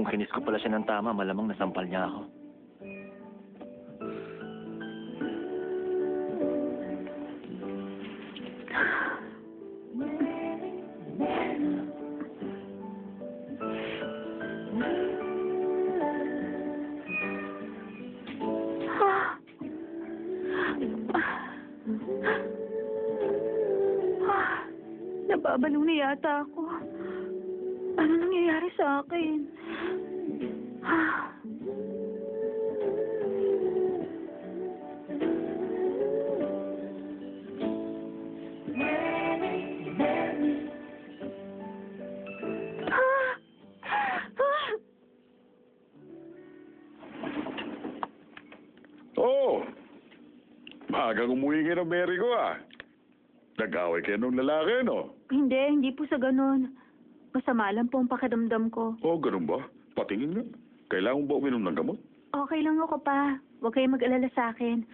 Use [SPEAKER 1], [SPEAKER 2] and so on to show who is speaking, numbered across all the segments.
[SPEAKER 1] Kung kinis ko pala siya ng tama, malamang nasampal niya ako.
[SPEAKER 2] Nababaliw na yata ako. Ano nangyayari sa akin?
[SPEAKER 3] Oh! Maagang umuwi kayo ng Mary ko, ah. Nag-away kayo nung lalaki, no?
[SPEAKER 2] Hindi po sa ganun. Masama lang po ang pakiramdam ko.
[SPEAKER 3] Oh, ganun ba? Patingin nga. Kailangan mo ba uminom ng gamot?
[SPEAKER 2] Okay lang ako, pa. Huwag kayong mag-alala sa akin.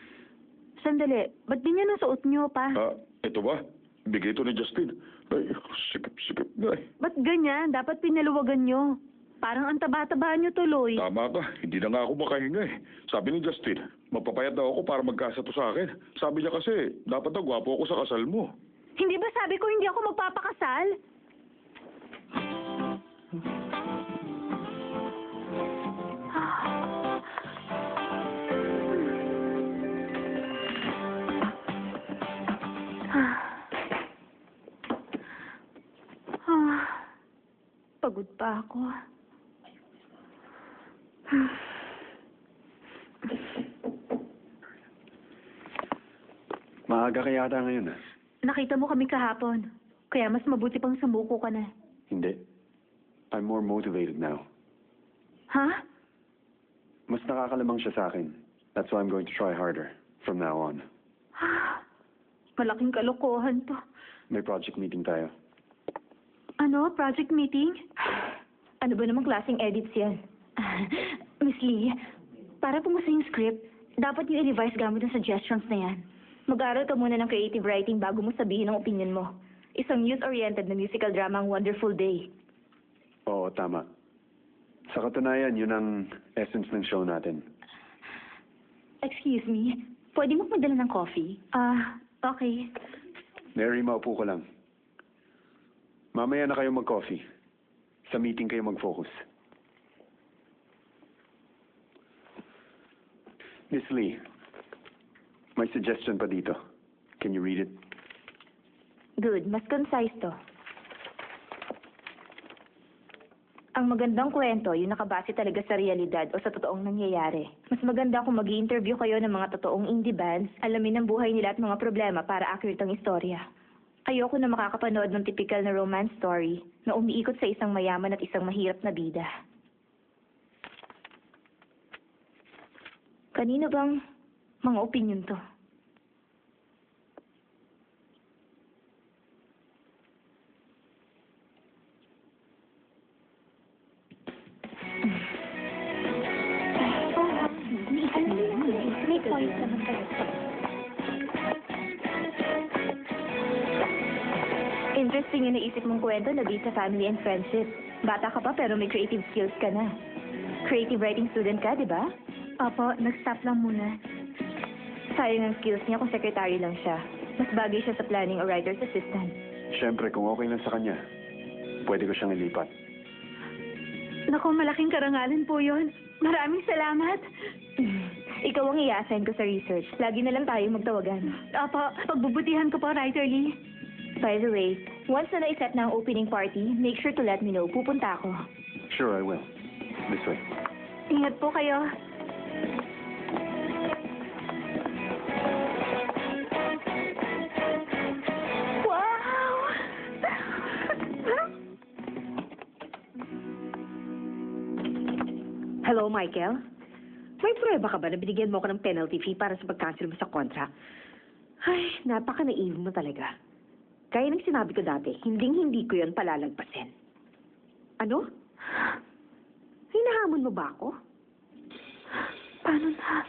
[SPEAKER 2] Sandali, ba't ganyan ang suot niyo, pa?
[SPEAKER 3] Ah, ito ba? Bigay ito ni Justin. Ay, sikip-sikip na eh.
[SPEAKER 2] Ba't ganyan? Dapat pinaluwagan niyo. Parang ang taba-taba niyo tuloy.
[SPEAKER 3] Tama ka. Hindi na nga ako makahinga eh. Sabi ni Justin, magpapayat daw ako para magkasa to sa akin. Sabi niya kasi, dapat daw gwapo ako sa kasal mo.
[SPEAKER 2] Hindi ba sabi ko hindi ako magpapakasal? Pagod pa ako.
[SPEAKER 4] Maaga ka yata ngayon, ah.
[SPEAKER 2] Nakita mo kami kahapon. Kaya mas mabuti pang sumuko ka na.
[SPEAKER 4] Hindi. I'm more motivated now.
[SPEAKER 2] Ha?
[SPEAKER 4] Mas nakakalamang siya sa akin. That's why I'm going to try harder from now on.
[SPEAKER 2] Malaking kalokohan to.
[SPEAKER 4] May project meeting tayo.
[SPEAKER 2] Ano? Project meeting? Ano ba namang klaseng edits yan? Miss Lee, para pumasa yung script, dapat yung i-revise gamit ang suggestions na yan. Mag-aral ka muna ng creative writing bago mo sabihin ang opinion mo. Isang youth-oriented na musical drama ang Wonderful Day.
[SPEAKER 4] Oo, tama. Sa katunayan, yun ang essence ng show natin.
[SPEAKER 2] Excuse me, pwede mo magdala ng coffee? Okay.
[SPEAKER 4] Mary, maupo ko lang. Mamaya na kayo mag-coffee. Sa meeting kayo mag-focus. Miss Lee, may suggestion pa dito. Can you read it?
[SPEAKER 2] Good, mas concise to. Ang magandang kwento, yung nakabase talaga sa realidad o sa totoong nangyayari. Mas maganda kung mag-i-interview kayo ng mga totoong indie bands, alamin ang buhay nila at mga problema para accurate ang istorya. Ayoko na makakapanood ng typical na romance story na umiikot sa isang mayaman at isang mahirap na bida. Kanino bang mga opinion to? May point naman kayo. Interesting yung naisip mong kwento na based sa family and friendship. Bata ka pa pero may creative skills ka na. Creative writing student ka, di ba? Opo, nag-stop lang muna. Sayang ang skills niya kung secretary lang siya. Mas bagay siya sa planning o writer's assistant.
[SPEAKER 4] Siyempre, kung okay lang sa kanya, pwede ko siyang ilipat.
[SPEAKER 2] Naku, malaking karangalan po yun. Maraming salamat. Ikaw ang i-assign ko sa research. Lagi na lang tayong magtawagan. Opo, pagbubutihan ko po, Writer Lee. By the way, once na na-set na ang opening party, make sure to let me know. Pupunta ako.
[SPEAKER 4] Sure, I will. This way.
[SPEAKER 2] Ingat po kayo. Wow!
[SPEAKER 5] Hello, Michael? May prueba ka ba na binigyan mo ko ng penalty fee para sa pag-cancel mo sa contract? Ay, napaka-naive mo talaga. Kaya nang sinabi ko dati, hinding-hindi ko yon palalagpasin. Ano? Hinahamon mo ba ako?
[SPEAKER 2] Paano na?